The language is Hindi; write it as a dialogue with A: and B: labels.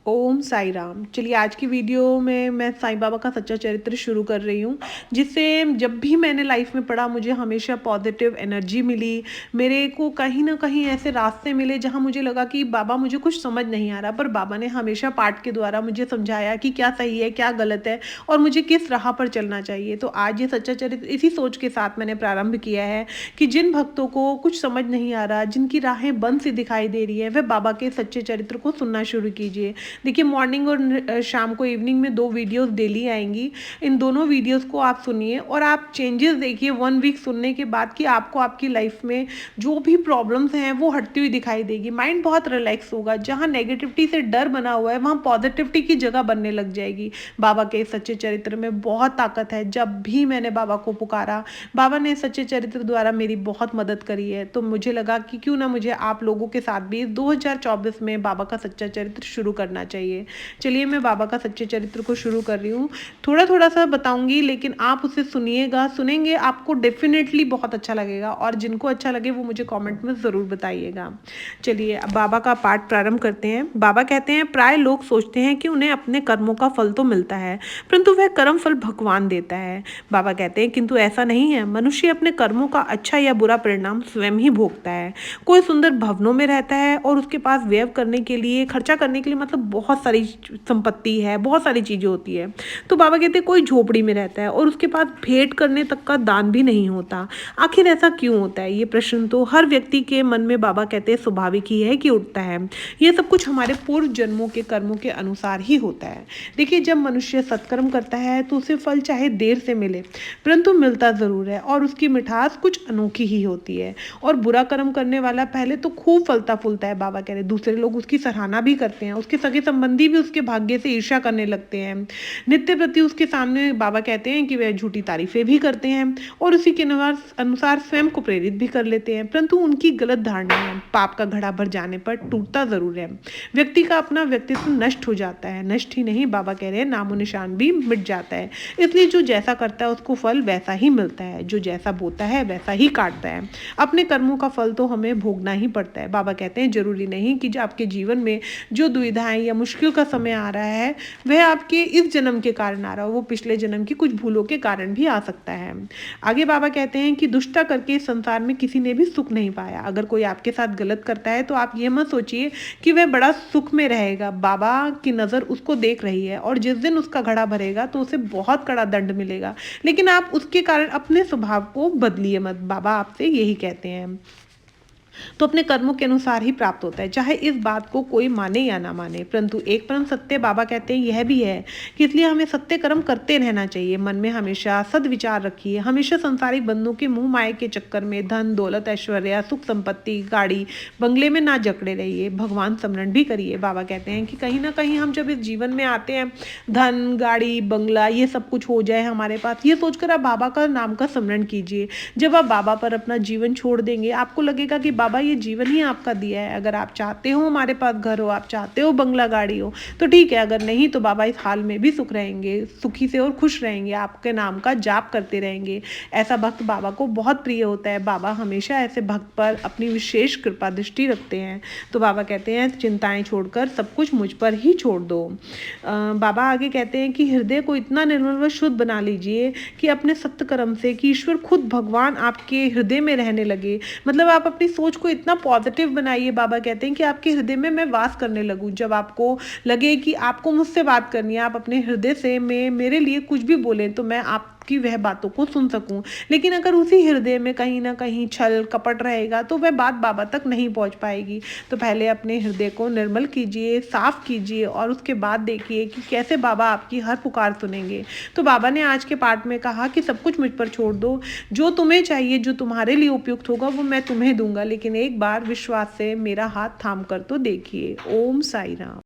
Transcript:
A: ओम साई राम। चलिए आज की वीडियो में मैं साईं बाबा का सच्चा चरित्र शुरू कर रही हूँ, जिससे जब भी मैंने लाइफ में पढ़ा मुझे हमेशा पॉजिटिव एनर्जी मिली। मेरे को कहीं न कहीं ऐसे रास्ते मिले जहाँ मुझे लगा कि बाबा मुझे कुछ समझ नहीं आ रहा, पर बाबा ने हमेशा पाठ के द्वारा मुझे समझाया कि क्या सही है, क्या गलत है और मुझे किस राह पर चलना चाहिए। तो आज ये सच्चा चरित्र इसी सोच के साथ मैंने प्रारंभ किया है कि जिन भक्तों को कुछ समझ नहीं आ रहा, जिनकी राहें बंद सी दिखाई दे रही है, वह बाबा के सच्चे चरित्र को सुनना शुरू कीजिए। देखिए मॉर्निंग और शाम को इवनिंग में 2 वीडियोस डेली आएंगी। इन दोनों वीडियोस को आप सुनिए और आप चेंजेस देखिए 1 वीक सुनने के बाद कि आपको आपकी लाइफ में जो भी प्रॉब्लम्स हैं वो हटती हुई दिखाई देगी। माइंड बहुत रिलैक्स होगा। जहाँ नेगेटिविटी से डर बना हुआ है वहाँ पॉजिटिविटी की जगह बनने लग जाएगी। बाबा के सच्चे चरित्र में बहुत ताकत है। जब भी मैंने बाबा को पुकारा, बाबा ने सच्चे चरित्र द्वारा मेरी बहुत मदद करी है। तो मुझे लगा कि क्यों ना मुझे आप लोगों के साथ भी 2024 में बाबा का सच्चा चरित्र शुरू करना चाहिए। चलिए मैं बाबा का सच्चे चरित्र को शुरू कर रही हूँ। थोड़ा थोड़ा सा बताऊंगी, लेकिन आप उसे सुनिएगा, सुनेंगे आपको डेफिनेटली बहुत अच्छा लगेगा और जिनको अच्छा लगे वो मुझे कमेंट में ज़रूर बताइएगा। चलिए अब बाबा का पाठ प्रारंभ करते हैं। बाबा कहते हैं, प्राय लोग सोचते हैं कि उन्हें अपने कर्मों का फल तो मिलता है, परंतु वह कर्म फल भगवान देता है। बाबा कहते हैं किंतु ऐसा नहीं है। मनुष्य अपने कर्मों का अच्छा या बुरा परिणाम स्वयं ही भोगता है। कोई सुंदर भवनों में रहता है और उसके पास व्यय करने के लिए, खर्चा करने के लिए मतलब बहुत सारी संपत्ति है, बहुत सारी चीज़ें होती है। तो बाबा कहते हैं कोई झोपड़ी में रहता है और उसके पास भेंट करने तक का दान भी नहीं होता। आखिर ऐसा क्यों होता है? ये प्रश्न तो हर व्यक्ति के मन में बाबा कहते हैं स्वाभाविक ही है कि उठता है। ये सब कुछ हमारे पूर्व जन्मों के कर्मों के अनुसार ही होता है। देखिए जब मनुष्य सत्कर्म करता है तो उसे फल चाहे देर से मिले, परंतु मिलता ज़रूर है और उसकी मिठास कुछ अनोखी ही होती है। और बुरा कर्म करने वाला पहले तो खूब फलता फूलता है। बाबा कह रहे दूसरे लोग उसकी सराहना भी करते हैं, उसके सगे संबंधी भी उसके भाग्य से ईर्ष्या करने लगते हैं। नित्य प्रति उसके सामने बाबा कहते हैं कि वह झूठी तारीफें भी करते हैं और उसी के अनुसार स्वयं को प्रेरित भी कर लेते हैं, परंतु उनकी गलत धारणा है। पाप का घड़ा भर जाने पर टूटता जरूर है। व्यक्ति का अपना व्यक्तित्व नष्ट हो जाता है। नष्ट ही नहीं, बाबा कह रहे हैं नामो निशान भी मिट जाता है। इसलिए जो जैसा करता है उसको फल वैसा ही मिलता है। जो जैसा बोता है वैसा ही काटता है। अपने कर्मों का फल तो हमें भोगना ही पड़ता है। बाबा कहते हैं जरूरी नहीं कि जो आपके जीवन में जो दुविधाएं या मुश्किल का समय आ रहा है वह आपके इस जन्म के कारण आ रहा हो, वो पिछले जन्म की कुछ भूलों के कारण भी आ सकता है। आगे बाबा कहते हैं कि दुष्टा करके इस संसार में किसी ने भी सुख नहीं पाया। अगर कोई आपके साथ गलत करता है तो आप ये मत सोचिए कि वह बड़ा सुख में रहेगा। बाबा की नज़र उसको देख रही है और जिस दिन उसका घड़ा भरेगा तो उसे बहुत कड़ा दंड मिलेगा, लेकिन आप उसके कारण अपने स्वभाव को बदलिए मत। बाबा आपसे यही कहते हैं। तो अपने कर्मों के अनुसार ही प्राप्त होता है, चाहे इस बात को कोई माने या ना माने। परंतु एक परम सत्य बाबा कहते हैं यह भी है कि इसलिए हमें सत्य कर्म करते रहना चाहिए। मन में हमेशा सद्विचार रखिए। हमेशा संसारिक बंधुओं के मुंह माए के चक्कर में धन दौलत ऐश्वर्य सुख संपत्ति गाड़ी बंगले में ना जकड़े रहिए। भगवान स्मरण भी करिए। बाबा कहते हैं कि कहीं ना कहीं हम जब इस जीवन में आते हैं, धन गाड़ी बंगला ये सब कुछ हो जाए हमारे पास, ये सोचकर आप बाबा का नाम का स्मरण कीजिए। जब आप बाबा पर अपना जीवन छोड़ देंगे आपको लगेगा कि बाबा ये जीवन ही आपका दिया है। अगर आप चाहते हो हमारे पास घर हो, आप चाहते हो बंगला गाड़ी हो तो ठीक है, अगर नहीं तो बाबा इस हाल में भी सुख रहेंगे, सुखी से और खुश रहेंगे, आपके नाम का जाप करते रहेंगे। ऐसा भक्त बाबा को बहुत प्रिय होता है। बाबा हमेशा ऐसे भक्त पर अपनी विशेष कृपा दृष्टि रखते हैं। तो बाबा कहते हैं चिंताएं छोड़कर सब कुछ मुझ पर ही छोड़ दो। बाबा आगे कहते हैं कि हृदय को इतना निर्मल व शुद्ध बना लीजिए कि अपने सत्कर्म से कि ईश्वर खुद भगवान आपके हृदय में रहने लगे। मतलब आप अपनी सोच को इतना पॉजिटिव बनाइए। बाबा कहते हैं कि आपके हृदय में मैं वास करने लगूं। जब आपको लगे कि आपको मुझसे बात करनी है, आप अपने हृदय से में मेरे लिए कुछ भी बोलें तो मैं आपकी वह बातों को सुन सकूं। लेकिन अगर उसी हृदय में कहीं ना कहीं छल कपट रहेगा तो वह बात बाबा तक नहीं पहुंच पाएगी। तो पहले अपने हृदय को निर्मल कीजिए, साफ कीजिए और उसके बाद देखिए कि कैसे बाबा आपकी हर पुकार सुनेंगे। तो बाबा ने आज के पाठ में कहा कि सब कुछ मुझ पर छोड़ दो। जो तुम्हें चाहिए, जो तुम्हारे लिए उपयुक्त होगा वो मैं तुम्हें दूंगा, लेकिन एक बार विश्वास से मेरा हाथ थाम कर तो देखिए। ओम साई राम।